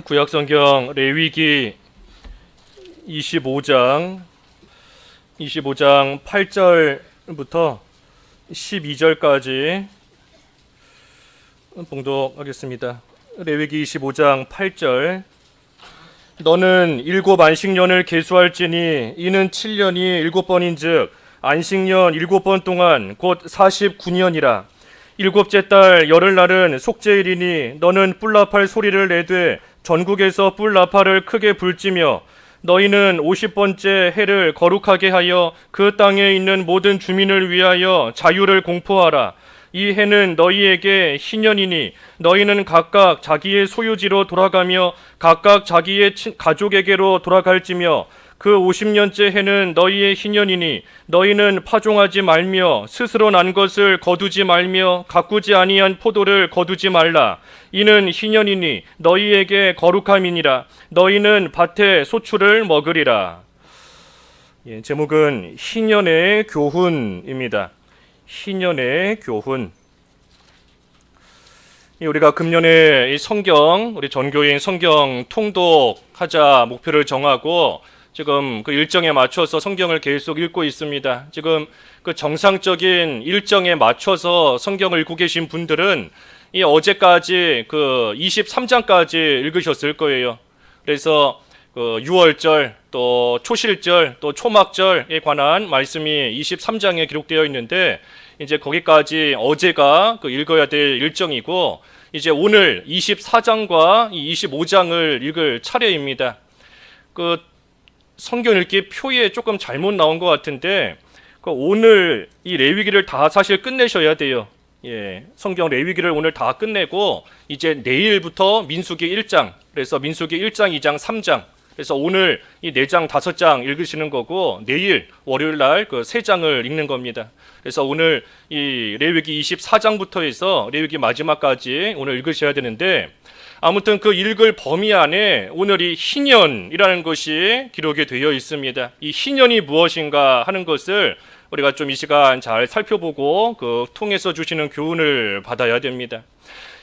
구약성경 레위기 25장 8절부터 12절까지 봉독하겠습니다. 레위기 25장 8절. 너는 일곱 안식년을 계수할지니 이는 7년이 7번인즉 안식년 7번 동안 곧 49년이라. 일곱째 달 열흘날은 속죄일이니 너는 뿔나팔 소리를 내되 전국에서 뿔나팔을 크게 불지며 너희는 50번째 해를 거룩하게 하여 그 땅에 있는 모든 주민을 위하여 자유를 공포하라. 이 해는 너희에게 희년이니 너희는 각각 자기의 소유지로 돌아가며 각각 자기의 가족에게로 돌아갈지며 그 50년째 해는 너희의 희년이니 너희는 파종하지 말며 스스로 난 것을 거두지 말며 가꾸지 아니한 포도를 거두지 말라. 이는 희년이니 너희에게 거룩함이니라. 너희는 밭의 소출을 먹으리라. 제목은 희년의 교훈입니다. 희년의 교훈. 우리가 금년에 이 성경, 우리 전교인 성경 통독하자 목표를 정하고 지금 그 일정에 맞춰서 성경을 계속 읽고 있습니다. 지금 그 정상적인 일정에 맞춰서 성경을 읽고 계신 분들은 이 어제까지 그 23장까지 읽으셨을 거예요. 그래서 그 6월절, 또 초실절, 또 초막절에 관한 말씀이 23장에 기록되어 있는데 이제 거기까지 어제가 그 읽어야 될 일정이고 이제 오늘 24장과 25장을 읽을 차례입니다. 그 성경 읽기 표에 조금 잘못 나온 것 같은데 오늘 이 레위기를 다 사실 끝내셔야 돼요. 성경 레위기를 오늘 다 끝내고 이제 내일부터 민수기 1장, 그래서 민수기 1장, 2장, 3장, 그래서 오늘 이 4장, 5장 읽으시는 거고 내일 월요일 날 그 3장을 읽는 겁니다. 그래서 오늘 이 레위기 24장부터 해서 레위기 마지막까지 오늘 읽으셔야 되는데 아무튼 그 읽을 범위 안에 오늘 이 희년이라는 것이 기록이 되어 있습니다. 이 희년이 무엇인가 하는 것을 우리가 좀 이 시간 잘 살펴보고 그 통해서 주시는 교훈을 받아야 됩니다.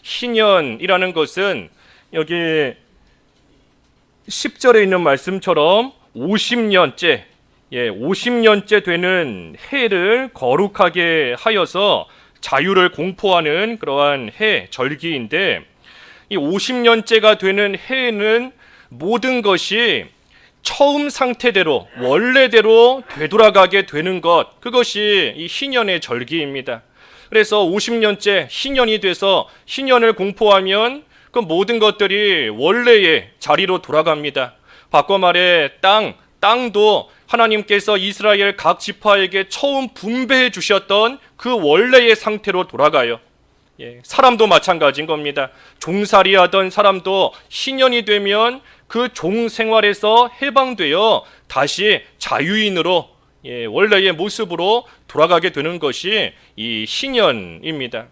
희년이라는 것은 여기 10절에 있는 말씀처럼 50년째, 50년째 되는 해를 거룩하게 하여서 자유를 공포하는 그러한 해, 절기인데 이 50년째가 되는 해에는 모든 것이 처음 상태대로 원래대로 되돌아가게 되는 것, 그것이 이 희년의 절기입니다. 그래서 50년째 희년이 돼서 희년을 공포하면 그 모든 것들이 원래의 자리로 돌아갑니다. 바꿔 말해 땅도 하나님께서 이스라엘 각 지파에게 처음 분배해 주셨던 그 원래의 상태로 돌아가요. 사람도 마찬가지인 겁니다. 종살이 하던 사람도 희년이 되면 그 종 생활에서 해방되어 다시 자유인으로 원래의 모습으로 돌아가게 되는 것이 이 희년입니다.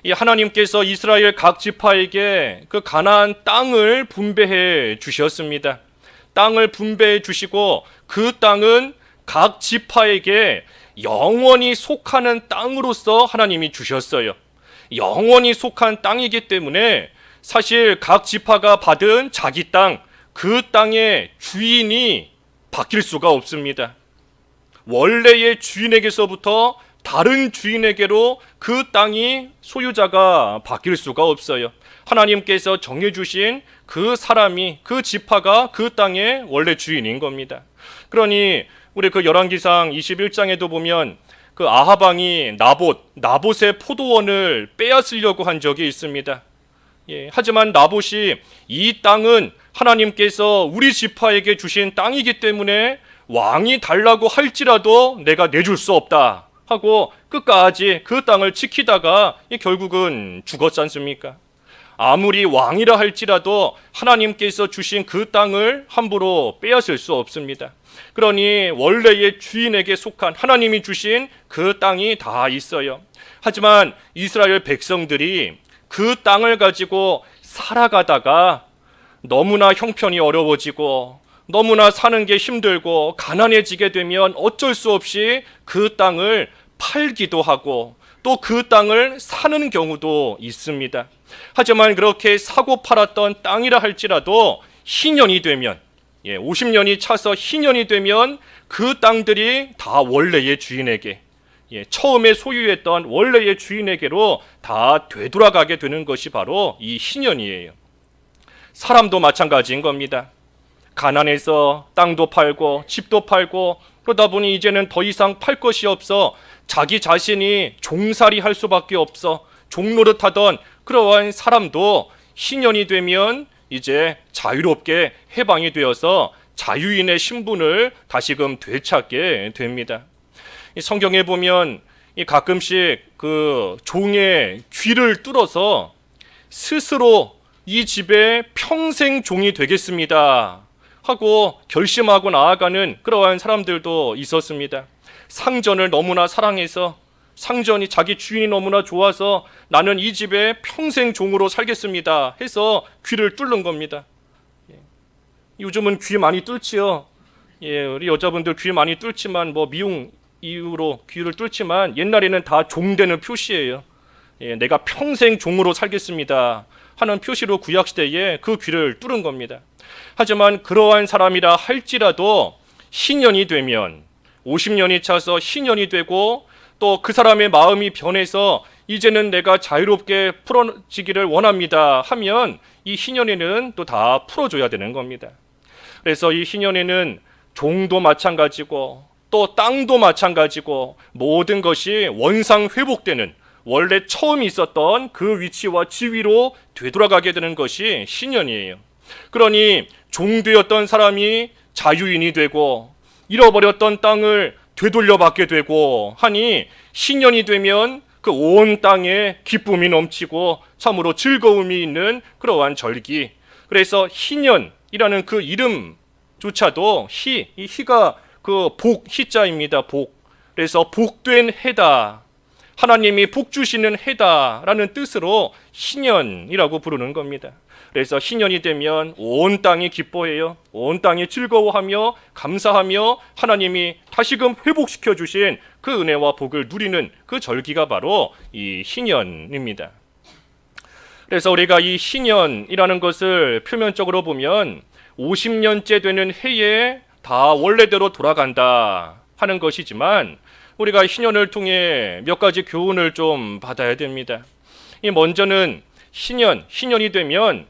이 하나님께서 이스라엘 각 지파에게 그 가나안 땅을 분배해 주셨습니다. 땅을 분배해 주시고 그 땅은 각 지파에게 영원히 속하는 땅으로서 하나님이 주셨어요. 영원히 속한 땅이기 때문에 사실 각 지파가 받은 자기 땅, 그 땅의 주인이 바뀔 수가 없습니다. 원래의 주인에게서부터 다른 주인에게로 그 땅이 소유자가 바뀔 수가 없어요. 하나님께서 정해주신 그 사람이, 그 지파가 그 땅의 원래 주인인 겁니다. 그러니 우리 그 열왕기상 21장에도 보면 그 아합 왕이 나봇의 포도원을 빼앗으려고 한 적이 있습니다. 하지만 나봇이 이 땅은 하나님께서 우리 지파에게 주신 땅이기 때문에 왕이 달라고 할지라도 내가 내줄 수 없다 하고 끝까지 그 땅을 지키다가 결국은 죽었지 않습니까? 아무리 왕이라 할지라도 하나님께서 주신 그 땅을 함부로 빼앗을 수 없습니다. 그러니 원래의 주인에게 속한 하나님이 주신 그 땅이 다 있어요. 하지만 이스라엘 백성들이 그 땅을 가지고 살아가다가 너무나 형편이 어려워지고 너무나 사는 게 힘들고 가난해지게 되면 어쩔 수 없이 그 땅을 팔기도 하고 또 그 땅을 사는 경우도 있습니다. 하지만 그렇게 사고 팔았던 땅이라 할지라도 희년이 되면 50년이 차서 희년이 되면 그 땅들이 다 원래의 주인에게 처음에 소유했던 원래의 주인에게로 다 되돌아가게 되는 것이 바로 이 희년이에요. 사람도 마찬가지인 겁니다. 가난해서 땅도 팔고 집도 팔고 그러다 보니 이제는 더 이상 팔 것이 없어 자기 자신이 종살이 할 수밖에 없어 종노릇하던 그러한 사람도 희년이 되면 이제 자유롭게 해방이 되어서 자유인의 신분을 다시금 되찾게 됩니다. 이 성경에 보면 가끔씩 그 종의 귀를 뚫어서 스스로 이 집의 평생 종이 되겠습니다 하고 결심하고 나아가는 그러한 사람들도 있었습니다. 상전을 너무나 사랑해서 상전이 자기 주인이 너무나 좋아서 나는 이 집의 평생 종으로 살겠습니다 해서 귀를 뚫는 겁니다. 요즘은 귀 많이 뚫지요. 우리 여자분들 귀 많이 뚫지만 뭐 미용 이유로 귀를 뚫지만 옛날에는 다 종되는 표시예요. 내가 평생 종으로 살겠습니다 하는 표시로 구약시대에 그 귀를 뚫은 겁니다. 하지만 그러한 사람이라 할지라도 희년이 되면 50년이 차서 희년이 되고 또 그 사람의 마음이 변해서 이제는 내가 자유롭게 풀어지기를 원합니다 하면 이 희년에는 또 다 풀어줘야 되는 겁니다. 그래서 이 희년에는 종도 마찬가지고 또 땅도 마찬가지고 모든 것이 원상 회복되는 원래 처음 있었던 그 위치와 지위로 되돌아가게 되는 것이 희년이에요. 그러니 종되었던 사람이 자유인이 되고 잃어버렸던 땅을 되돌려받게 되고 하니 희년이 되면 그 온 땅에 기쁨이 넘치고 참으로 즐거움이 있는 그러한 절기. 그래서 희년이라는 그 이름조차도 이 희가 그 복 희자입니다. 복. 그래서 복된 해다. 하나님이 복 주시는 해다라는 뜻으로 희년이라고 부르는 겁니다. 그래서 희년이 되면 온 땅이 기뻐해요. 온 땅이 즐거워하며 감사하며 하나님이 다시금 회복시켜 주신 그 은혜와 복을 누리는 그 절기가 바로 이 희년입니다. 그래서 우리가 이 희년이라는 것을 표면적으로 보면 50년째 되는 해에 다 원래대로 돌아간다 하는 것이지만 우리가 희년을 통해 몇 가지 교훈을 좀 받아야 됩니다. 이 먼저는 희년이 되면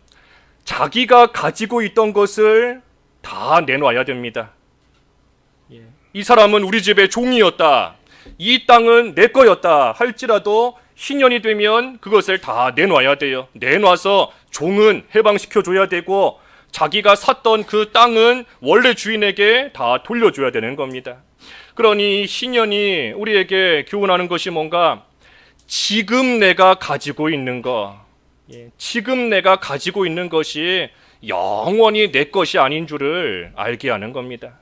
자기가 가지고 있던 것을 다 내놔야 됩니다. 이 사람은 우리 집의 종이었다. 이 땅은 내 거였다 할지라도 희년이 되면 그것을 다 내놔야 돼요. 내놔서 종은 해방시켜줘야 되고 자기가 샀던 그 땅은 원래 주인에게 다 돌려줘야 되는 겁니다. 그러니 희년이 우리에게 교훈하는 것이 뭔가 지금 내가 가지고 있는 거, 지금 내가 가지고 있는 것이 영원히 내 것이 아닌 줄을 알게 하는 겁니다.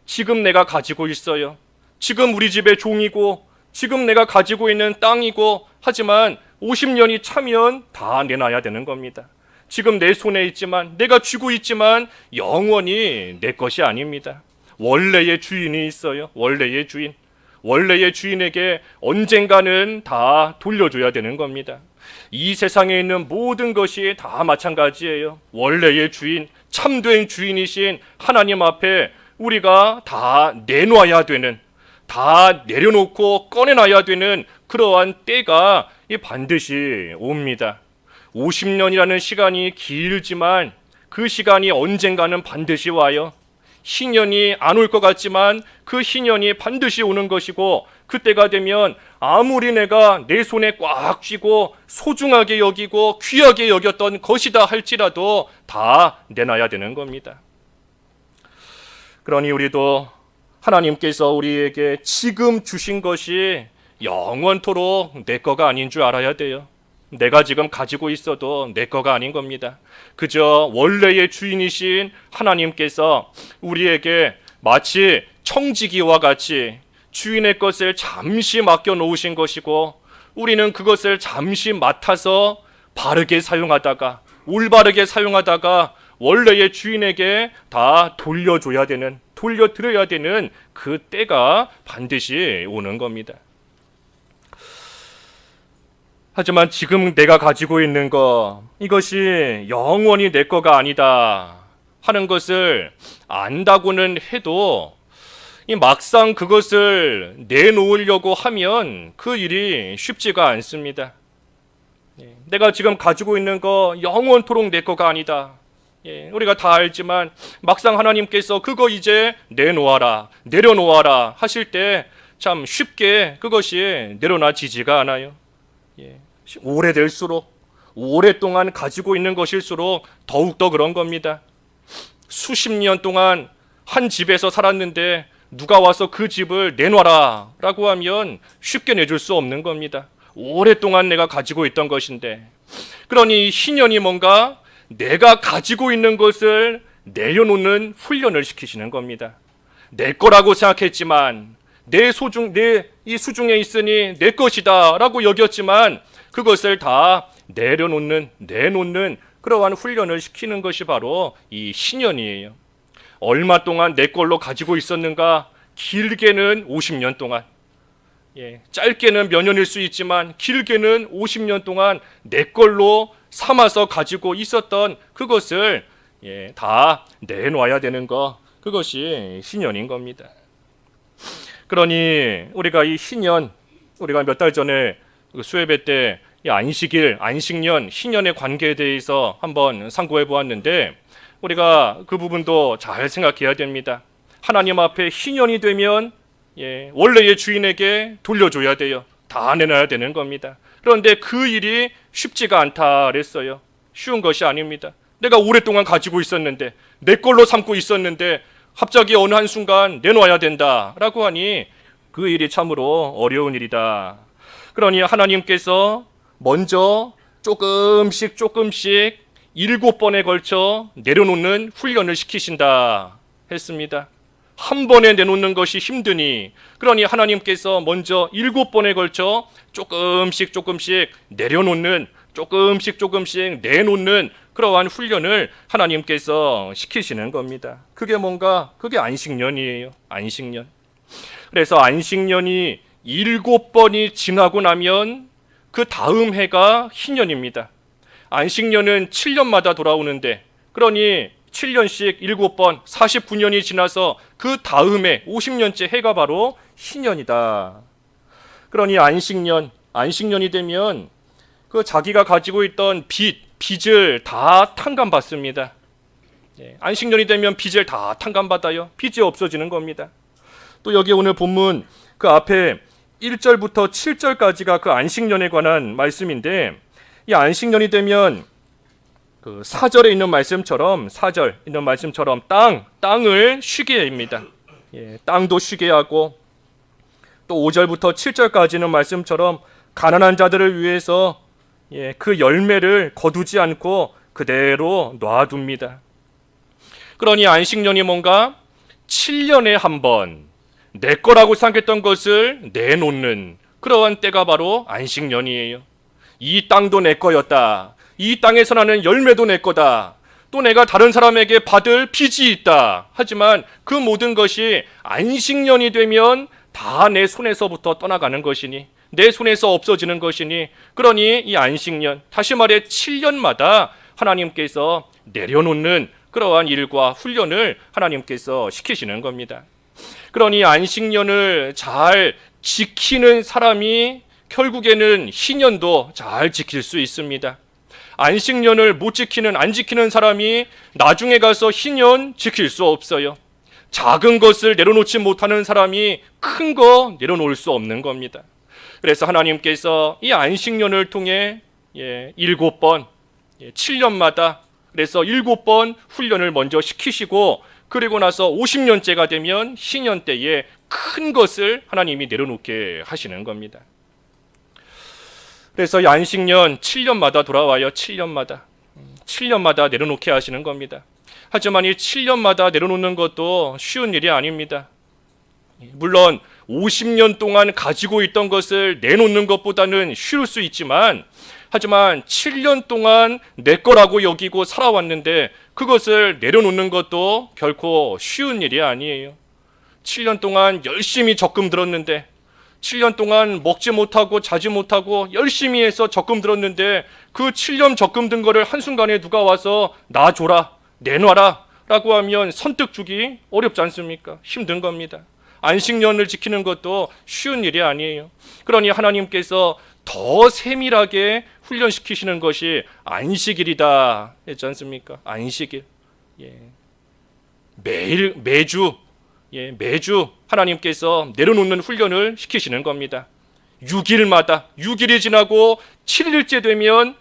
지금 내가 가지고 있어요. 지금 우리 집의 종이고 지금 내가 가지고 있는 땅이고 하지만 50년이 차면 다 내놔야 되는 겁니다. 지금 내 손에 있지만 내가 쥐고 있지만 영원히 내 것이 아닙니다. 원래의 주인이 있어요. 원래의 주인. 원래의 주인에게 언젠가는 다 돌려줘야 되는 겁니다. 이 세상에 있는 모든 것이 다 마찬가지예요. 원래의 주인, 참된 주인이신 하나님 앞에 우리가 다 내놔야 되는, 다 내려놓고 꺼내놔야 되는 그러한 때가 반드시 옵니다. 50년이라는 시간이 길지만 그 시간이 언젠가는 반드시 와요. 희년이 안 올 것 같지만 그 희년이 반드시 오는 것이고 그때가 되면 아무리 내가 내 손에 꽉 쥐고 소중하게 여기고 귀하게 여겼던 것이다 할지라도 다 내놔야 되는 겁니다. 그러니 우리도 하나님께서 우리에게 지금 주신 것이 영원토록 내 거가 아닌 줄 알아야 돼요. 내가 지금 가지고 있어도 내 거가 아닌 겁니다. 그저 원래의 주인이신 하나님께서 우리에게 마치 청지기와 같이 주인의 것을 잠시 맡겨 놓으신 것이고 우리는 그것을 잠시 맡아서 바르게 사용하다가 올바르게 사용하다가 원래의 주인에게 다 돌려줘야 되는, 돌려드려야 되는 그 때가 반드시 오는 겁니다. 하지만 지금 내가 가지고 있는 것, 이것이 영원히 내 거가 아니다 하는 것을 안다고는 해도 이 막상 그것을 내놓으려고 하면 그 일이 쉽지가 않습니다. 내가 지금 가지고 있는 거 영원토록 내 거가 아니다. 우리가 다 알지만 막상 하나님께서 그거 이제 내놓아라, 내려놓아라 하실 때 참 쉽게 그것이 내려놔지지가 않아요. 오래될수록, 오랫동안 가지고 있는 것일수록 더욱더 그런 겁니다. 수십 년 동안 한 집에서 살았는데 누가 와서 그 집을 내놔라 라고 하면 쉽게 내줄 수 없는 겁니다. 오랫동안 내가 가지고 있던 것인데, 그러니 신년이 뭔가 내가 가지고 있는 것을 내려놓는 훈련을 시키시는 겁니다. 내 거라고 생각했지만, 내 이 수중에 있으니 내 것이다 라고 여겼지만 그것을 다 내놓는 그러한 훈련을 시키는 것이 바로 이 신년이에요. 얼마 동안 내 걸로 가지고 있었는가? 길게는 50년 동안, 짧게는 몇 년일 수 있지만 길게는 50년 동안 내 걸로 삼아서 가지고 있었던 그것을 다 내놔야 되는 것, 그것이 신년인 겁니다. 그러니 우리가 이 신년, 우리가 몇 달 전에 수예배 때 안식일, 안식년, 신년의 관계에 대해서 한번 상고해 보았는데 우리가 그 부분도 잘 생각해야 됩니다. 하나님 앞에 신년이 되면 원래의 주인에게 돌려줘야 돼요. 다 내놔야 되는 겁니다. 그런데 그 일이 쉽지가 않다 그랬어요. 쉬운 것이 아닙니다. 내가 오랫동안 가지고 있었는데, 내 걸로 삼고 있었는데 갑자기 어느 한순간 내놔야 된다라고 하니 그 일이 참으로 어려운 일이다. 그러니 하나님께서 먼저 조금씩 7번에 걸쳐 내려놓는 훈련을 시키신다 했습니다. 한 번에 내놓는 것이 힘드니, 그러니 하나님께서 먼저 7번에 걸쳐 조금씩 내려놓는, 조금씩 내놓는 그러한 훈련을 하나님께서 시키시는 겁니다. 그게 뭔가? 그게 안식년이에요. 안식년. 그래서 안식년이 7번이 지나고 나면 그 다음 해가 신년입니다. 안식년은 7년마다 돌아오는데, 그러니 7년씩 7번 49년이 지나서 그 다음에 50년째 해가 바로 신년이다. 그러니 안식년이 되면 그 자기가 가지고 있던 빚을 다 탕감받습니다. 안식년이 되면 빚을 다 탕감받아요. 빚이 없어지는 겁니다. 또 여기 오늘 본문 그 앞에 1절부터 7절까지가 그 안식년에 관한 말씀인데, 이 안식년이 되면 그 4절에 있는 말씀처럼, 4절 있는 말씀처럼 땅을 쉬게 합니다. 땅도 쉬게 하고, 또 5절부터 7절까지는 말씀처럼 가난한 자들을 위해서 그 열매를 거두지 않고 그대로 놔둡니다. 그러니 안식년이 뭔가 7년에 한 번 내 거라고 생각했던 것을 내놓는 그러한 때가 바로 안식년이에요. 이 땅도 내 거였다. 이 땅에서 나는 열매도 내 거다. 또 내가 다른 사람에게 받을 빚이 있다. 하지만 그 모든 것이 안식년이 되면 다 내 손에서부터 떠나가는 것이니, 내 손에서 없어지는 것이니, 그러니 이 안식년, 다시 말해 7년마다 하나님께서 내려놓는 그러한 일과 훈련을 하나님께서 시키시는 겁니다. 그러니 안식년을 잘 지키는 사람이 결국에는 신년도 잘 지킬 수 있습니다. 안식년을 안 지키는 사람이 나중에 가서 신년 지킬 수 없어요. 작은 것을 내려놓지 못하는 사람이 큰 거 내려놓을 수 없는 겁니다. 그래서 하나님께서 이 안식년을 통해 7번, 7년마다 그래서 7번 훈련을 먼저 시키시고, 그리고 나서 50년째가 되면 신년 때에 큰 것을 하나님이 내려놓게 하시는 겁니다. 그래서 이 안식년 7년마다 돌아와요. 7년마다 내려놓게 하시는 겁니다. 하지만 이 7년마다 내려놓는 것도 쉬운 일이 아닙니다. 물론 50년 동안 가지고 있던 것을 내놓는 것보다는 쉬울 수 있지만, 하지만 7년 동안 내 거라고 여기고 살아왔는데 그것을 내려놓는 것도 결코 쉬운 일이 아니에요. 7년 동안 열심히 적금 들었는데, 7년 동안 먹지 못하고 자지 못하고 열심히 해서 적금 들었는데 그 7년 적금 든 거를 한순간에 누가 와서 나 줘라, 내놔라 라고 하면 선뜻 주기 어렵지 않습니까? 힘든 겁니다. 안식년을 지키는 것도 쉬운 일이 아니에요. 그러니 하나님께서 더 세밀하게 훈련시키시는 것이 안식일이다 했지 않습니까? 안식일. 매주 하나님께서 내려놓는 훈련을 시키시는 겁니다. 6일이 지나고 7일째 되면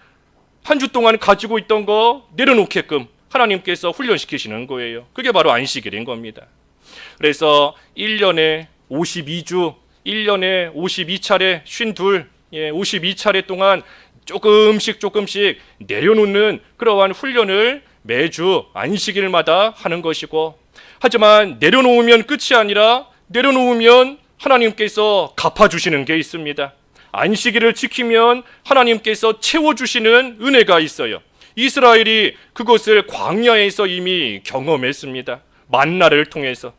한 주 동안 가지고 있던 거 내려놓게끔 하나님께서 훈련시키시는 거예요. 그게 바로 안식일인 겁니다. 그래서 1년에 52주, 1년에 52차례, 52차례 동안 조금씩 내려놓는 그러한 훈련을 매주 안식일마다 하는 것이고, 하지만 내려놓으면 끝이 아니라 내려놓으면 하나님께서 갚아주시는 게 있습니다. 안식일을 지키면 하나님께서 채워주시는 은혜가 있어요. 이스라엘이 그것을 광야에서 이미 경험했습니다. 만나를 통해서.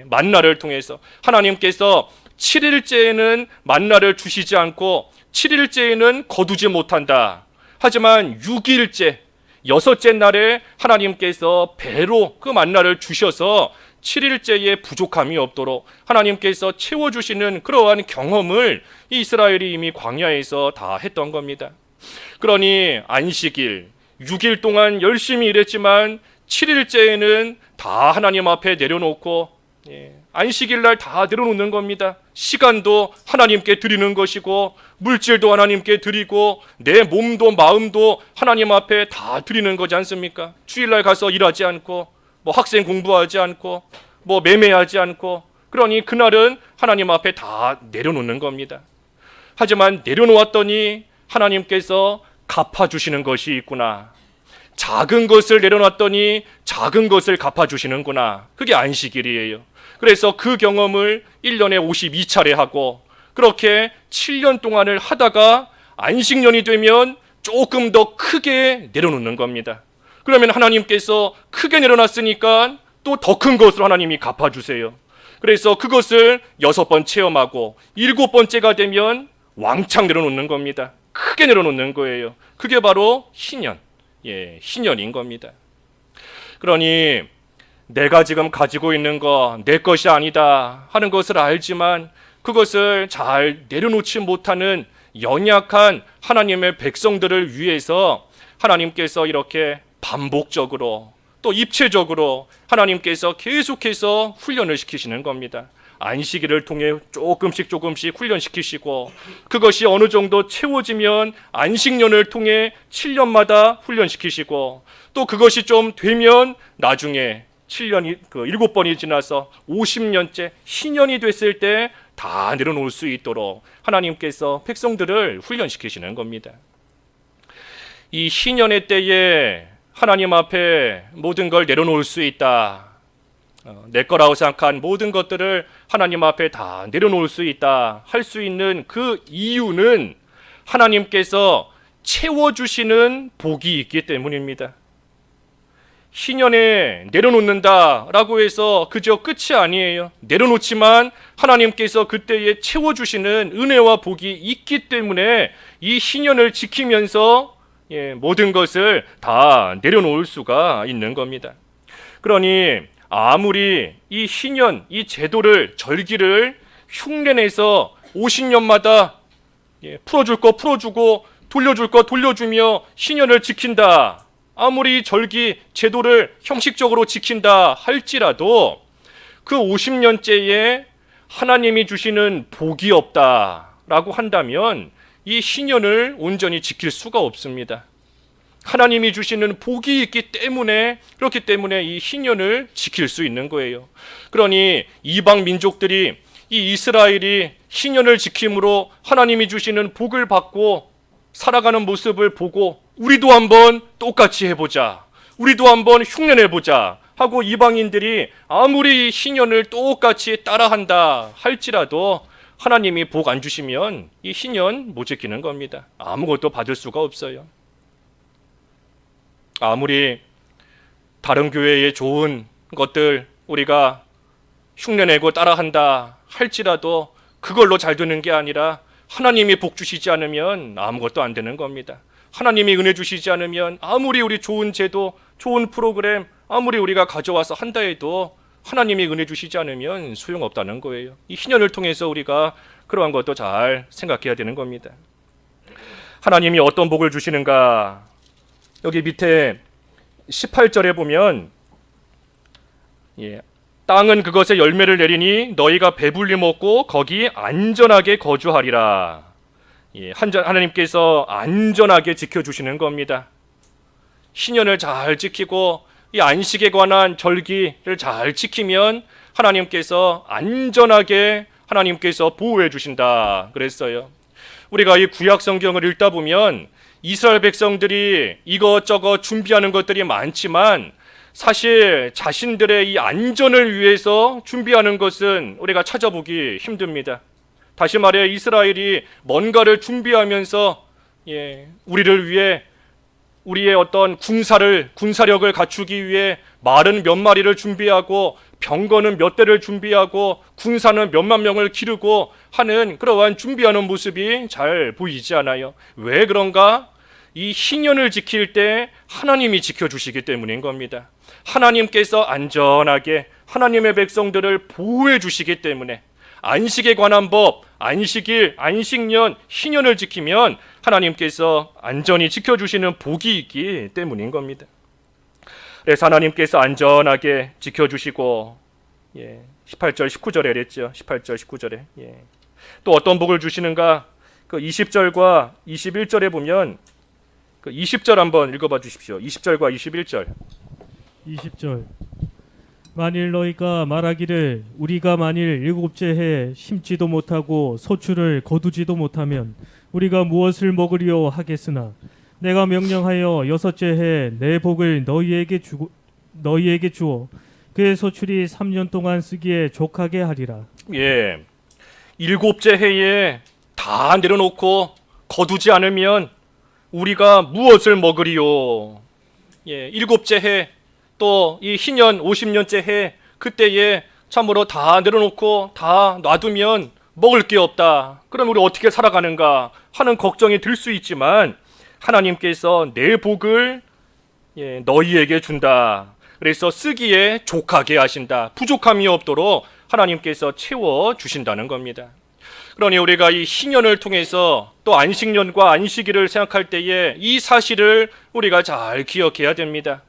만나를 통해서 하나님께서 7일째에는 만나를 주시지 않고 7일째에는 거두지 못한다. 하지만 6일째, 6째 날에 하나님께서 배로 그 만나를 주셔서 7일째에 부족함이 없도록 하나님께서 채워주시는 그러한 경험을 이스라엘이 이미 광야에서 다 했던 겁니다. 그러니 안식일 6일 동안 열심히 일했지만 7일째에는 다 하나님 앞에 내려놓고 안식일 날 다 내려놓는 겁니다. 시간도 하나님께 드리는 것이고 물질도 하나님께 드리고 내 몸도 마음도 하나님 앞에 다 드리는 거지 않습니까? 주일날 가서 일하지 않고 학생 공부하지 않고 매매하지 않고, 그러니 그날은 하나님 앞에 다 내려놓는 겁니다. 하지만 내려놓았더니 하나님께서 갚아주시는 것이 있구나. 작은 것을 내려놨더니 작은 것을 갚아주시는구나. 그게 안식일이에요. 그래서 그 경험을 1년에 52차례 하고 그렇게 7년 동안을 하다가 안식년이 되면 조금 더 크게 내려놓는 겁니다. 그러면 하나님께서 크게 내려놨으니까 또 더 큰 것으로 하나님이 갚아주세요. 그래서 그것을 6번 체험하고 7번째가 되면 왕창 내려놓는 겁니다. 크게 내려놓는 거예요. 그게 바로 희년. 희년인 겁니다. 그러니 내가 지금 가지고 있는 거 내 것이 아니다 하는 것을 알지만 그것을 잘 내려놓지 못하는 연약한 하나님의 백성들을 위해서 하나님께서 이렇게 반복적으로 또 입체적으로 하나님께서 계속해서 훈련을 시키시는 겁니다. 안식일을 통해 조금씩 훈련시키시고 그것이 어느 정도 채워지면 안식년을 통해 7년마다 훈련시키시고 또 그것이 좀 되면 나중에 7번이 지나서 50년째 희년이 됐을 때 다 내려놓을 수 있도록 하나님께서 백성들을 훈련시키시는 겁니다. 이 희년의 때에 하나님 앞에 모든 걸 내려놓을 수 있다. 내 거라고 생각한 모든 것들을 하나님 앞에 다 내려놓을 수 있다 할 수 있는 그 이유는 하나님께서 채워주시는 복이 있기 때문입니다. 희년에 내려놓는다라고 해서 그저 끝이 아니에요. 내려놓지만 하나님께서 그때에 채워주시는 은혜와 복이 있기 때문에 이 희년을 지키면서 모든 것을 다 내려놓을 수가 있는 겁니다. 그러니 아무리 이 희년, 이 제도를, 절기를 흉내내서 50년마다 풀어줄 거 풀어주고 돌려줄 거 돌려주며 희년을 지킨다, 아무리 절기, 제도를 형식적으로 지킨다 할지라도 그 50년째에 하나님이 주시는 복이 없다라고 한다면 이 희년을 온전히 지킬 수가 없습니다. 하나님이 주시는 복이 있기 때문에, 그렇기 때문에 이 희년을 지킬 수 있는 거예요. 그러니 이방 민족들이 이 이스라엘이 희년을 지킴으로 하나님이 주시는 복을 받고 살아가는 모습을 보고 우리도 한번 똑같이 해보자, 우리도 한번 흉내내보자 하고 이방인들이 아무리 희년을 똑같이 따라한다 할지라도 하나님이 복 안 주시면 이 희년 못 지키는 겁니다. 아무것도 받을 수가 없어요. 아무리 다른 교회의 좋은 것들 우리가 흉내내고 따라한다 할지라도 그걸로 잘 되는 게 아니라 하나님이 복 주시지 않으면 아무것도 안 되는 겁니다. 하나님이 은혜 주시지 않으면 아무리 우리 좋은 제도, 좋은 프로그램 아무리 우리가 가져와서 한다 해도 하나님이 은혜 주시지 않으면 소용없다는 거예요. 이 희년을 통해서 우리가 그러한 것도 잘 생각해야 되는 겁니다. 하나님이 어떤 복을 주시는가? 여기 밑에 18절에 보면 땅은 그것의 열매를 내리니 너희가 배불리 먹고 거기 안전하게 거주하리라. 하나님께서 안전하게 지켜주시는 겁니다. 신년을 잘 지키고 이 안식에 관한 절기를 잘 지키면 하나님께서 안전하게 하나님께서 보호해 주신다 그랬어요. 우리가 이 구약 성경을 읽다 보면 이스라엘 백성들이 이것저것 준비하는 것들이 많지만 사실 자신들의 이 안전을 위해서 준비하는 것은 우리가 찾아보기 힘듭니다. 다시 말해 이스라엘이 뭔가를 준비하면서 우리를 위해 우리의 어떤 군사력을 갖추기 위해 말은 몇 마리를 준비하고 병거는 몇 대를 준비하고 군사는 몇만 명을 기르고 하는 그러한 준비하는 모습이 잘 보이지 않아요. 왜 그런가? 이 희년을 지킬 때 하나님이 지켜주시기 때문인 겁니다. 하나님께서 안전하게 하나님의 백성들을 보호해 주시기 때문에 안식에 관한 법, 안식일, 안식년, 희년을 지키면 하나님께서 안전히 지켜주시는 복이 있기 때문인 겁니다. 그래서 하나님께서 안전하게 지켜주시고 18절, 19절에 그랬죠. 18절, 19절에 또 어떤 복을 주시는가? 그 20절과 21절에 보면 그 20절 한번 읽어봐 주십시오. 20절과 21절. 20절 만일 너희가 말하기를 우리가 만일 일곱째 해 심지도 못하고 소출을 거두지도 못하면 우리가 무엇을 먹으리요 하겠으나 내가 명령하여 여섯째 해 내 복을 너희에게 주어 그의 소출이 3년 동안 쓰기에 족하게 하리라. 일곱째 해에 다 내려놓고 거두지 않으면 우리가 무엇을 먹으리요? 일곱째 해 또 이 희년 50년째 해 그때에 참으로 다 내려놓고 다 놔두면 먹을 게 없다. 그럼 우리 어떻게 살아가는가 하는 걱정이 들 수 있지만 하나님께서 내 복을 너희에게 준다. 그래서 쓰기에 족하게 하신다. 부족함이 없도록 하나님께서 채워 주신다는 겁니다. 그러니 우리가 이 희년을 통해서 또 안식년과 안식일을 생각할 때에 이 사실을 우리가 잘 기억해야 됩니다.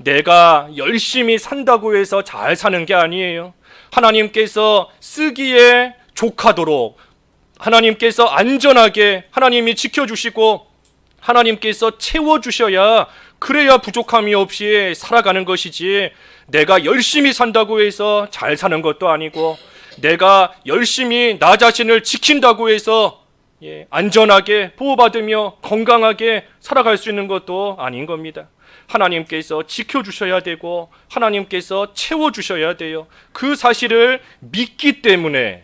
내가 열심히 산다고 해서 잘 사는 게 아니에요. 하나님께서 쓰기에 족하도록 하나님께서 안전하게 하나님이 지켜주시고 하나님께서 채워주셔야 그래야 부족함이 없이 살아가는 것이지 내가 열심히 산다고 해서 잘 사는 것도 아니고 내가 열심히 나 자신을 지킨다고 해서 안전하게 보호받으며 건강하게 살아갈 수 있는 것도 아닌 겁니다. 하나님께서 지켜주셔야 되고 하나님께서 채워주셔야 돼요. 그 사실을 믿기 때문에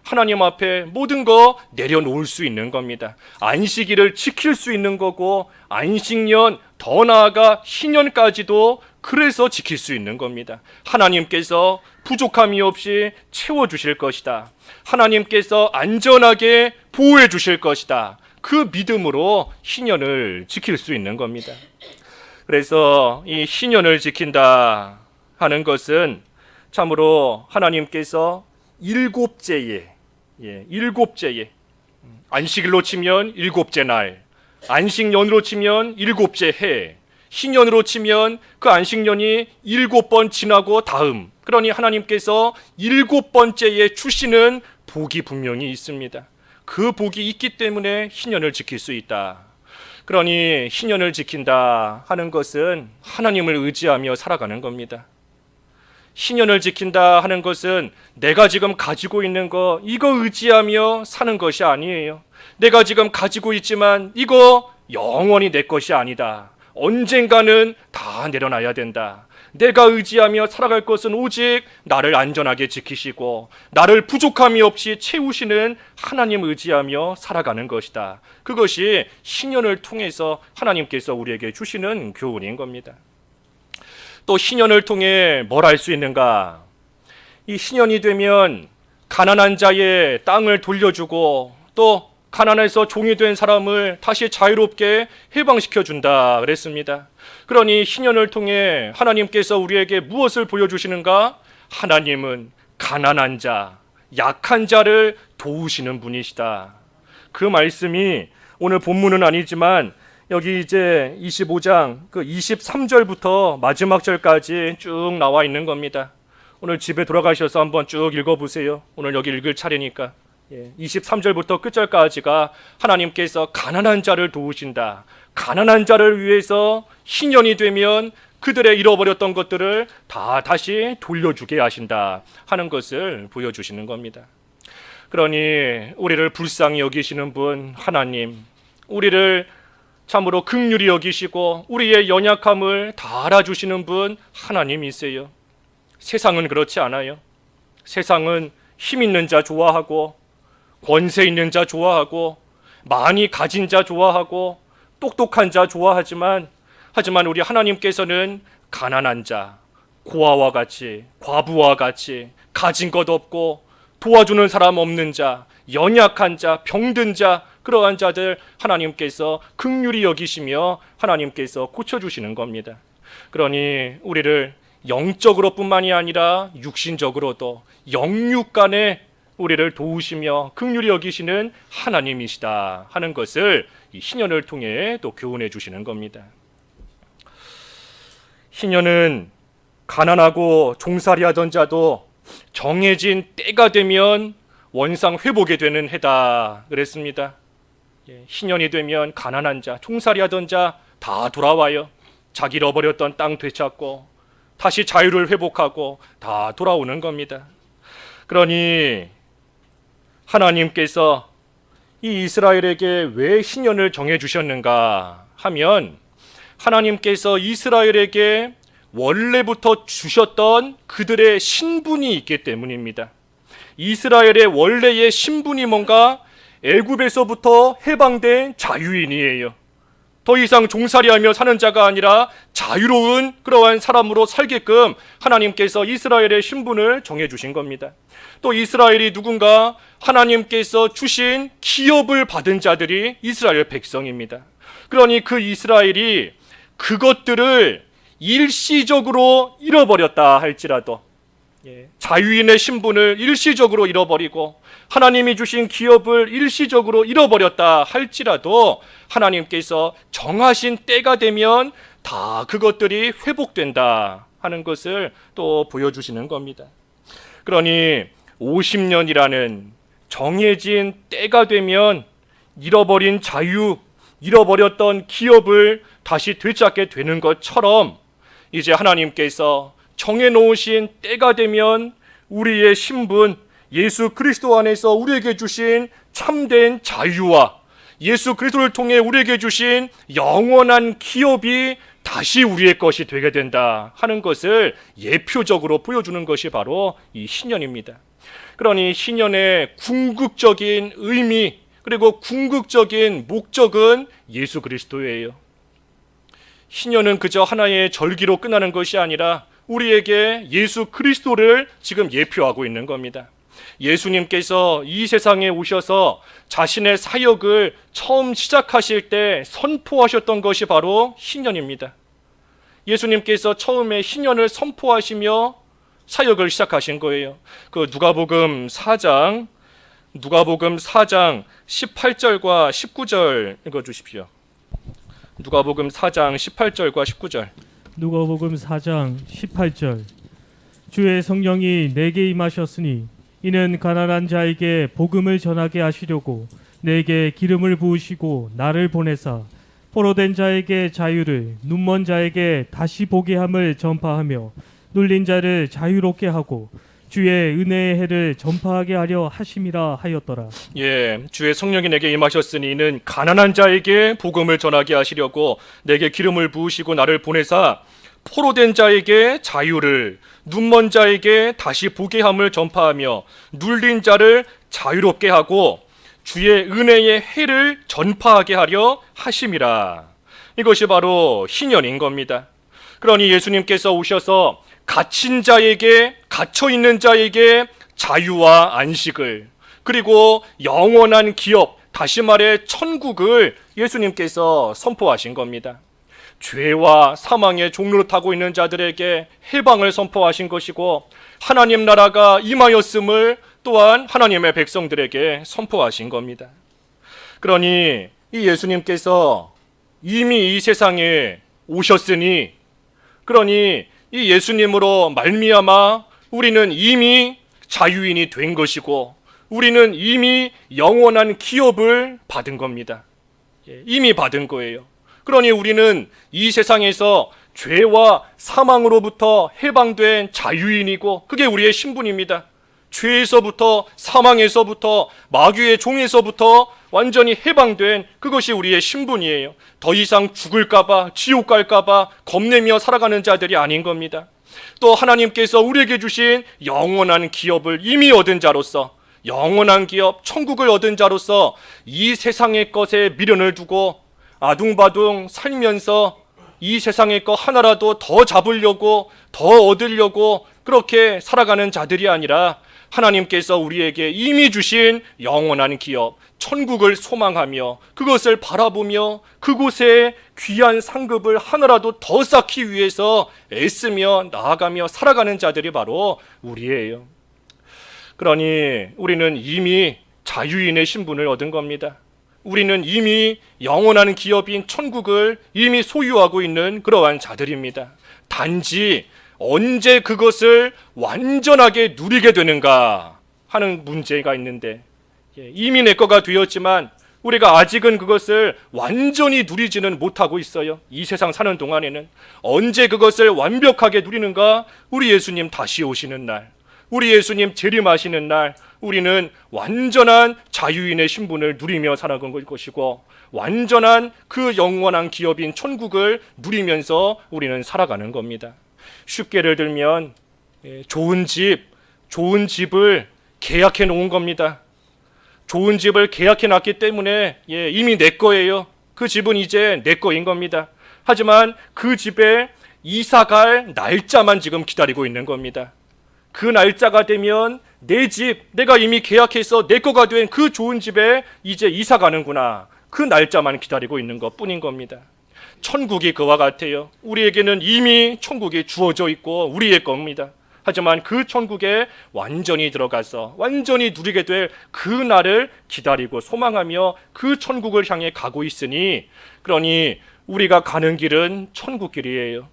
하나님 앞에 모든 거 내려놓을 수 있는 겁니다. 안식일을 지킬 수 있는 거고 안식년 더 나아가 희년까지도 그래서 지킬 수 있는 겁니다. 하나님께서 부족함이 없이 채워주실 것이다. 하나님께서 안전하게 보호해 주실 것이다. 그 믿음으로 희년을 지킬 수 있는 겁니다. 그래서 이 희년을 지킨다 하는 것은 참으로 하나님께서 일곱째에 안식일로 치면 일곱째 날, 안식년으로 치면 일곱째 해, 희년으로 치면 그 안식년이 7번 지나고 다음, 그러니 하나님께서 7번째에 주시는 복이 분명히 있습니다. 그 복이 있기 때문에 희년을 지킬 수 있다. 그러니 희년을 지킨다 하는 것은 하나님을 의지하며 살아가는 겁니다. 희년을 지킨다 하는 것은 내가 지금 가지고 있는 거 이거 의지하며 사는 것이 아니에요. 내가 지금 가지고 있지만 이거 영원히 내 것이 아니다. 언젠가는 다 내려놔야 된다. 내가 의지하며 살아갈 것은 오직 나를 안전하게 지키시고 나를 부족함이 없이 채우시는 하나님 의지하며 살아가는 것이다. 그것이 희년을 통해서 하나님께서 우리에게 주시는 교훈인 겁니다. 또 희년을 통해 뭘 할 수 있는가? 이 신년이 되면 가난한 자의 땅을 돌려주고 또 가난해서 종이 된 사람을 다시 자유롭게 해방시켜 준다 그랬습니다. 그러니 신년을 통해 하나님께서 우리에게 무엇을 보여주시는가? 하나님은 가난한 자, 약한 자를 도우시는 분이시다. 그 말씀이 오늘 본문은 아니지만 여기 이제 25장 그 23절부터 마지막 절까지 쭉 나와 있는 겁니다. 오늘 집에 돌아가셔서 한번 쭉 읽어보세요. 오늘 여기 읽을 차례니까. 23절부터 끝절까지가 하나님께서 가난한 자를 도우신다. 가난한 자를 위해서 신년이 되면 그들의 잃어버렸던 것들을 다 다시 돌려주게 하신다 하는 것을 보여주시는 겁니다. 그러니 우리를 불쌍히 여기시는 분 하나님, 우리를 참으로 긍휼히 여기시고 우리의 연약함을 다 알아주시는 분 하나님이세요. 세상은 그렇지 않아요. 세상은 힘 있는 자 좋아하고 권세 있는 자 좋아하고 많이 가진 자 좋아하고 똑똑한 자 좋아하지만 우리 하나님께서는 가난한 자, 고아와 같이, 과부와 같이, 가진 것 없고 도와주는 사람 없는 자, 연약한 자, 병든 자, 그러한 자들 하나님께서 긍휼히 여기시며 하나님께서 고쳐주시는 겁니다. 그러니 우리를 영적으로 뿐만이 아니라 육신적으로도 영육 간에 우리를 도우시며 긍휼히 여기시는 하나님이시다 하는 것을 이 신년을 통해 또 교훈해 주시는 겁니다. 신년은 가난하고 종살이 하던 자도 정해진 때가 되면 원상 회복이 되는 해다 그랬습니다. 신년이 되면 가난한 자, 종살이 하던 자 다 돌아와요. 자기 잃어버렸던 땅 되찾고 다시 자유를 회복하고 다 돌아오는 겁니다. 그러니 하나님께서 이 이스라엘에게 왜 신년을 정해 주셨는가 하면 하나님께서 이스라엘에게 원래부터 주셨던 그들의 신분이 있기 때문입니다. 이스라엘의 원래의 신분이 뭔가 애굽에서부터 해방된 자유인이에요. 더 이상 종살이하며 사는 자가 아니라 자유로운 그러한 사람으로 살게끔 하나님께서 이스라엘의 신분을 정해 주신 겁니다. 또 이스라엘이 누군가 하나님께서 주신 기업을 받은 자들이 이스라엘 백성입니다. 그러니 그 이스라엘이 그것들을 일시적으로 잃어버렸다 할지라도 자유인의 신분을 일시적으로 잃어버리고 하나님이 주신 기업을 일시적으로 잃어버렸다 할지라도 하나님께서 정하신 때가 되면 다 그것들이 회복된다 하는 것을 또 보여주시는 겁니다. 그러니 50년이라는 정해진 때가 되면 잃어버린 자유, 잃어버렸던 기업을 다시 되찾게 되는 것처럼 이제 하나님께서 정해놓으신 때가 되면 우리의 신분, 예수 그리스도 안에서 우리에게 주신 참된 자유와 예수 그리스도를 통해 우리에게 주신 영원한 기업이 다시 우리의 것이 되게 된다 하는 것을 예표적으로 보여주는 것이 바로 이 신년입니다. 그러니 신년의 궁극적인 의미 그리고 궁극적인 목적은 예수 그리스도예요. 신년은 그저 하나의 절기로 끝나는 것이 아니라 우리에게 예수 그리스도를 지금 예표하고 있는 겁니다. 예수님께서 이 세상에 오셔서 자신의 사역을 처음 시작하실 때 선포하셨던 것이 바로 신년입니다. 예수님께서 처음에 신년을 선포하시며 사역을 시작하신 거예요. 그 누가복음 4장 18절과 19절 읽어주십시오. 누가복음 4장 18절과 19절. 누가복음 4장 18절. 주의 성령이 내게 임하셨으니 이는 가난한 자에게 복음을 전하게 하시려고 내게 기름을 부으시고 나를 보내사 포로된 자에게 자유를 눈먼 자에게 다시 보게 함을 전파하며 눌린 자를 자유롭게 하고 주의 은혜의 해를 전파하게 하려 하심이라 하였더라. 주의 성령이 내게 임하셨으니 이는 가난한 자에게 복음을 전하게 하시려고 내게 기름을 부으시고 나를 보내사 포로된 자에게 자유를 눈먼 자에게 다시 보게 함을 전파하며 눌린 자를 자유롭게 하고 주의 은혜의 해를 전파하게 하려 하심이라. 이것이 바로 신년인 겁니다. 그러니 예수님께서 오셔서 갇힌 자에게, 갇혀 있는 자에게 자유와 안식을, 그리고 영원한 기업, 다시 말해 천국을 예수님께서 선포하신 겁니다. 죄와 사망의 종로를 타고 있는 자들에게 해방을 선포하신 것이고, 하나님 나라가 임하였음을 또한 하나님의 백성들에게 선포하신 겁니다. 그러니 이 예수님께서 이미 이 세상에 오셨으니, 그러니 이 예수님으로 말미암아 우리는 이미 자유인이 된 것이고, 우리는 이미 영원한 기업을 받은 겁니다. 이미 받은 거예요. 그러니 우리는 이 세상에서 죄와 사망으로부터 해방된 자유인이고, 그게 우리의 신분입니다. 죄에서부터, 사망에서부터, 마귀의 종에서부터 완전히 해방된 그것이 우리의 신분이에요. 더 이상 죽을까봐, 지옥 갈까봐 겁내며 살아가는 자들이 아닌 겁니다. 또 하나님께서 우리에게 주신 영원한 기업을 이미 얻은 자로서, 영원한 기업, 천국을 얻은 자로서 이 세상의 것에 미련을 두고 아둥바둥 살면서 이 세상의 것 하나라도 더 잡으려고, 더 얻으려고 그렇게 살아가는 자들이 아니라, 하나님께서 우리에게 이미 주신 영원한 기업, 천국을 소망하며 그것을 바라보며 그곳에 귀한 상급을 하나라도 더 쌓기 위해서 애쓰며 나아가며 살아가는 자들이 바로 우리예요. 그러니 우리는 이미 자유인의 신분을 얻은 겁니다. 우리는 이미 영원한 기업인 천국을 이미 소유하고 있는 그러한 자들입니다. 단지 언제 그것을 완전하게 누리게 되는가 하는 문제가 있는데, 이미 내 거가 되었지만 우리가 아직은 그것을 완전히 누리지는 못하고 있어요. 이 세상 사는 동안에는. 언제 그것을 완벽하게 누리는가? 우리 예수님 다시 오시는 날, 우리 예수님 재림하시는 날, 우리는 완전한 자유인의 신분을 누리며 살아가는 것이고, 완전한 그 영원한 기업인 천국을 누리면서 우리는 살아가는 겁니다. 쉽게 예를 들면 좋은 집을 계약해 놓은 겁니다. 좋은 집을 계약해 놨기 때문에 이미 내 거예요. 그 집은 이제 내 거인 겁니다. 하지만 그 집에 이사 갈 날짜만 지금 기다리고 있는 겁니다. 그 날짜가 되면 내 집, 내가 이미 계약해서 내 거가 된 그 좋은 집에 이제 이사 가는구나, 그 날짜만 기다리고 있는 것 뿐인 겁니다. 천국이 그와 같아요. 우리에게는 이미 천국이 주어져 있고 우리의 겁니다. 하지만 그 천국에 완전히 들어가서 완전히 누리게 될 그 날을 기다리고 소망하며 그 천국을 향해 가고 있으니, 그러니 우리가 가는 길은 천국길이에요.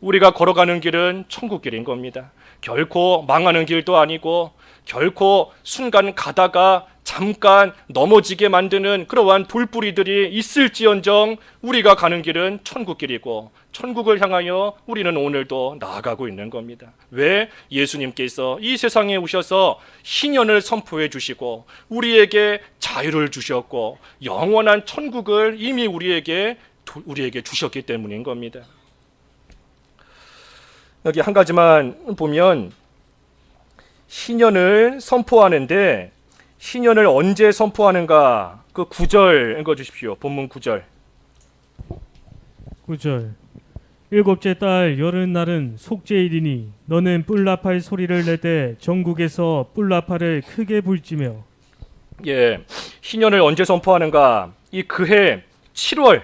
우리가 걸어가는 길은 천국길인 겁니다. 결코 망하는 길도 아니고, 결코 순간 가다가 잠깐 넘어지게 만드는 그러한 돌뿌리들이 있을지언정 우리가 가는 길은 천국길이고, 천국을 향하여 우리는 오늘도 나아가고 있는 겁니다. 왜? 예수님께서 이 세상에 오셔서 희년을 선포해 주시고 우리에게 자유를 주셨고 영원한 천국을 이미 우리에게 주셨기 때문인 겁니다. 여기 한 가지만 보면, 희년을 선포하는데 희년을 언제 선포하는가, 그 9절 읽어주십시오. 본문 9절. 9절. 일곱째 달 여름날은 속죄일이니 너는 뿔나팔 소리를 내되 전국에서 뿔나팔을 크게 불지며. 희년을 언제 선포하는가? 이 그해 7월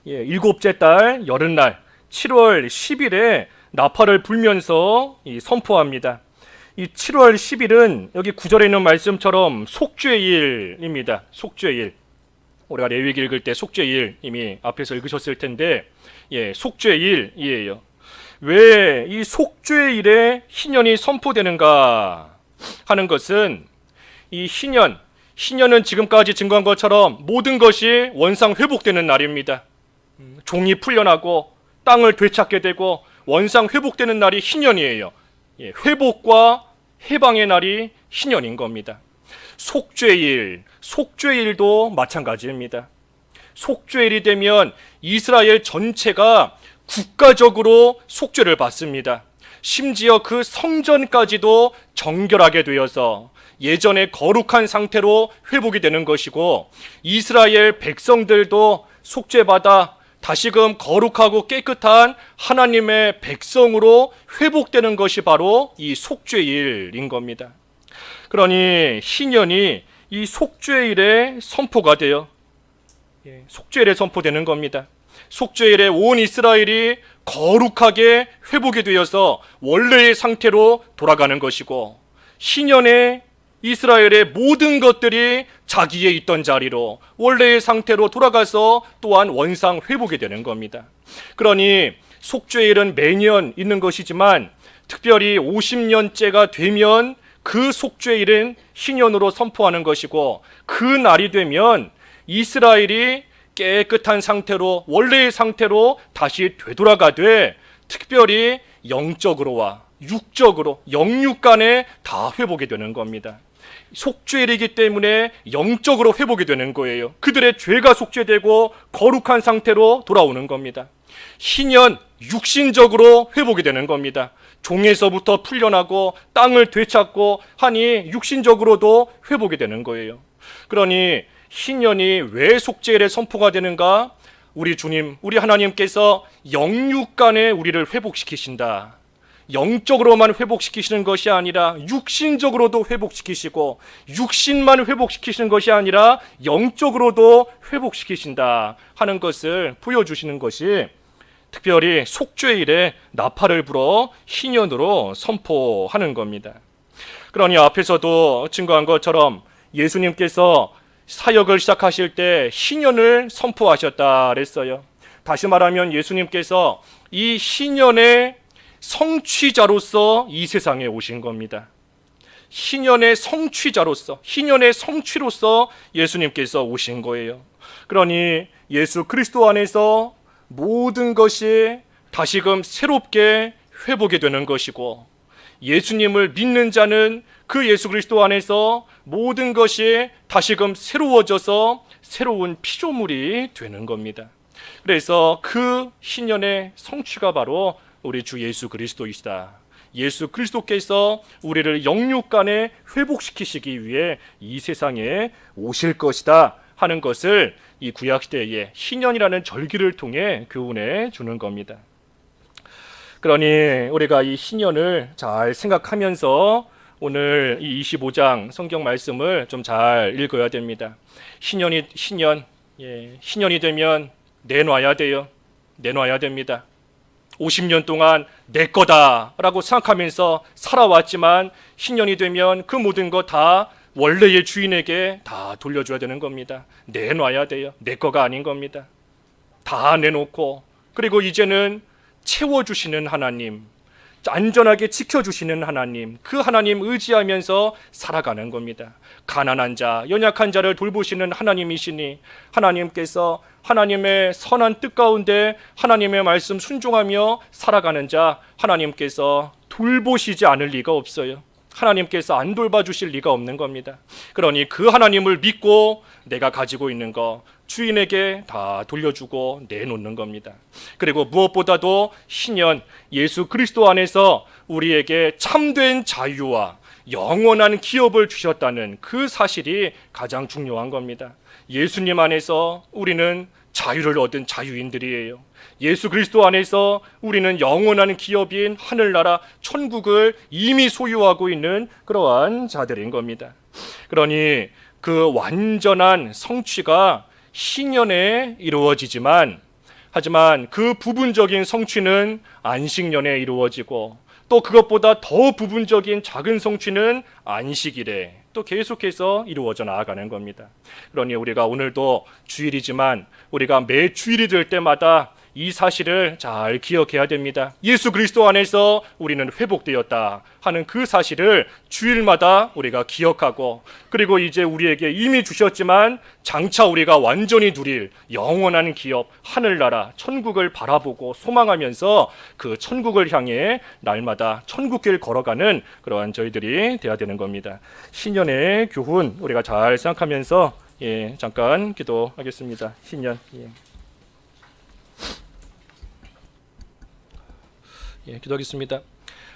일곱째 달 여름날 7월 10일에 나팔을 불면서 선포합니다. 이 7월 10일은 여기 9절에 있는 말씀처럼 속죄일입니다. 속죄일. 우리가 레위기 읽을 때 속죄일 이미 앞에서 읽으셨을 텐데, 속죄일이에요. 왜 이 속죄일에 희년이 선포되는가 하는 것은, 이 희년은 지금까지 증거한 것처럼 모든 것이 원상 회복되는 날입니다. 종이 풀려나고 땅을 되찾게 되고 원상 회복되는 날이 희년이에요. 회복과 해방의 날이 희년인 겁니다. 속죄일도 마찬가지입니다. 속죄일이 되면 이스라엘 전체가 국가적으로 속죄를 받습니다. 심지어 그 성전까지도 정결하게 되어서 예전의 거룩한 상태로 회복이 되는 것이고, 이스라엘 백성들도 속죄받아 다시금 거룩하고 깨끗한 하나님의 백성으로 회복되는 것이 바로 이 속죄일인 겁니다. 그러니 신년이 이 속죄일에 선포가 되어 속죄일에 선포되는 겁니다. 속죄일에 온 이스라엘이 거룩하게 회복이 되어서 원래의 상태로 돌아가는 것이고, 신년에 이스라엘의 모든 것들이 자기에 있던 자리로 원래의 상태로 돌아가서 또한 원상 회복이 되는 겁니다. 그러니 속죄일은 매년 있는 것이지만 특별히 50년째가 되면 그 속죄일은 신년으로 선포하는 것이고, 그 날이 되면 이스라엘이 깨끗한 상태로 원래의 상태로 다시 되돌아가되 특별히 영적으로와 육적으로 영육간에 다 회복이 되는 겁니다. 속죄일이기 때문에 영적으로 회복이 되는 거예요. 그들의 죄가 속죄되고 거룩한 상태로 돌아오는 겁니다. 신년 육신적으로 회복이 되는 겁니다. 종에서부터 풀려나고 땅을 되찾고 하니 육신적으로도 회복이 되는 거예요. 그러니 신년이 왜 속죄일에 선포가 되는가? 우리 주님, 우리 하나님께서 영육간에 우리를 회복시키신다. 영적으로만 회복시키시는 것이 아니라 육신적으로도 회복시키시고, 육신만 회복시키시는 것이 아니라 영적으로도 회복시키신다 하는 것을 보여주시는 것이 특별히 속죄일에 나팔을 불어 신년으로 선포하는 겁니다. 그러니 앞에서도 증거한 것처럼 예수님께서 사역을 시작하실 때 신년을 선포하셨다 그랬어요. 다시 말하면 예수님께서 이 신년의 성취자로서 이 세상에 오신 겁니다. 신년의 성취자로서, 신년의 성취로서 예수님께서 오신 거예요. 그러니 예수 그리스도 안에서 모든 것이 다시금 새롭게 회복이 되는 것이고, 예수님을 믿는 자는 그 예수 그리스도 안에서 모든 것이 다시금 새로워져서 새로운 피조물이 되는 겁니다. 그래서 그 신년의 성취가 바로 우리 주 예수 그리스도이시다. 예수 그리스도께서 우리를 영육간에 회복시키시기 위해 이 세상에 오실 것이다 하는 것을 이 구약시대의 신년이라는 절기를 통해 교훈해 주는 겁니다. 그러니 우리가 이 신년을 잘 생각하면서 오늘 이 25장 성경 말씀을 좀 잘 읽어야 됩니다. 신년이 되면 내놔야 돼요. 내놔야 됩니다. 50년 동안 내 거다라고 생각하면서 살아왔지만 신년이 되면 그 모든 거 다 원래의 주인에게 다 돌려줘야 되는 겁니다. 내놔야 돼요. 내 거가 아닌 겁니다. 다 내놓고, 그리고 이제는 채워주시는 하나님, 안전하게 지켜주시는 하나님, 그 하나님 의지하면서 살아가는 겁니다. 가난한 자, 연약한 자를 돌보시는 하나님이시니 하나님께서 하나님의 선한 뜻 가운데 하나님의 말씀 순종하며 살아가는 자, 하나님께서 돌보시지 않을 리가 없어요. 하나님께서 안 돌봐주실 리가 없는 겁니다. 그러니 그 하나님을 믿고 내가 가지고 있는 거 주인에게 다 돌려주고 내놓는 겁니다. 그리고 무엇보다도 신년 예수 그리스도 안에서 우리에게 참된 자유와 영원한 기업을 주셨다는 그 사실이 가장 중요한 겁니다. 예수님 안에서 우리는 자유를 얻은 자유인들이에요. 예수 그리스도 안에서 우리는 영원한 기업인 하늘나라 천국을 이미 소유하고 있는 그러한 자들인 겁니다. 그러니 그 완전한 성취가 신년에 이루어지지만, 하지만 그 부분적인 성취는 안식년에 이루어지고, 또 그것보다 더 부분적인 작은 성취는 안식일에 또 계속해서 이루어져 나아가는 겁니다. 그러니 우리가 오늘도 주일이지만 우리가 매 주일이 될 때마다 이 사실을 잘 기억해야 됩니다. 예수 그리스도 안에서 우리는 회복되었다 하는 그 사실을 주일마다 우리가 기억하고, 그리고 이제 우리에게 이미 주셨지만 장차 우리가 완전히 누릴 영원한 기업 하늘나라 천국을 바라보고 소망하면서 그 천국을 향해 날마다 천국길 걸어가는 그러한 저희들이 되어야 되는 겁니다. 신년의 교훈 우리가 잘 생각하면서 잠깐 기도하겠습니다. 신년 기도하겠습니다.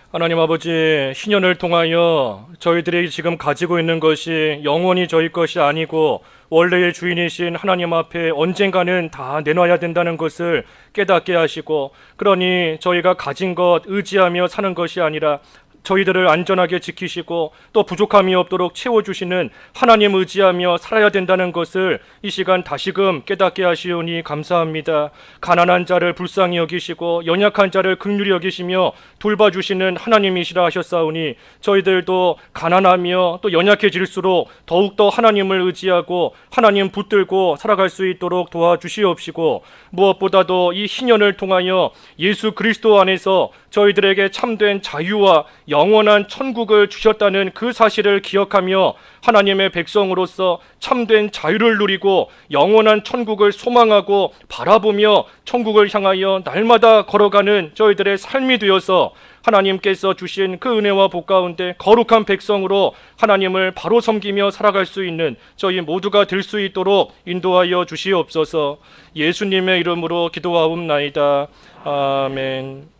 하나님 아버지, 신년을 통하여 저희들이 지금 가지고 있는 것이 영원히 저희 것이 아니고 원래의 주인이신 하나님 앞에 언젠가는 다 내놔야 된다는 것을 깨닫게 하시고, 그러니 저희가 가진 것 의지하며 사는 것이 아니라 저희들을 안전하게 지키시고 또 부족함이 없도록 채워주시는 하나님 의지하며 살아야 된다는 것을 이 시간 다시금 깨닫게 하시오니 감사합니다. 가난한 자를 불쌍히 여기시고 연약한 자를 긍휼히 여기시며 돌봐주시는 하나님이시라 하셨사오니, 저희들도 가난하며 또 연약해질수록 더욱더 하나님을 의지하고 하나님 붙들고 살아갈 수 있도록 도와주시옵시고, 무엇보다도 이 희년을 통하여 예수 그리스도 안에서 저희들에게 참된 자유와 영원한 천국을 주셨다는 그 사실을 기억하며 하나님의 백성으로서 참된 자유를 누리고 영원한 천국을 소망하고 바라보며 천국을 향하여 날마다 걸어가는 저희들의 삶이 되어서 하나님께서 주신 그 은혜와 복 가운데 거룩한 백성으로 하나님을 바로 섬기며 살아갈 수 있는 저희 모두가 될 수 있도록 인도하여 주시옵소서. 예수님의 이름으로 기도하옵나이다. 아멘.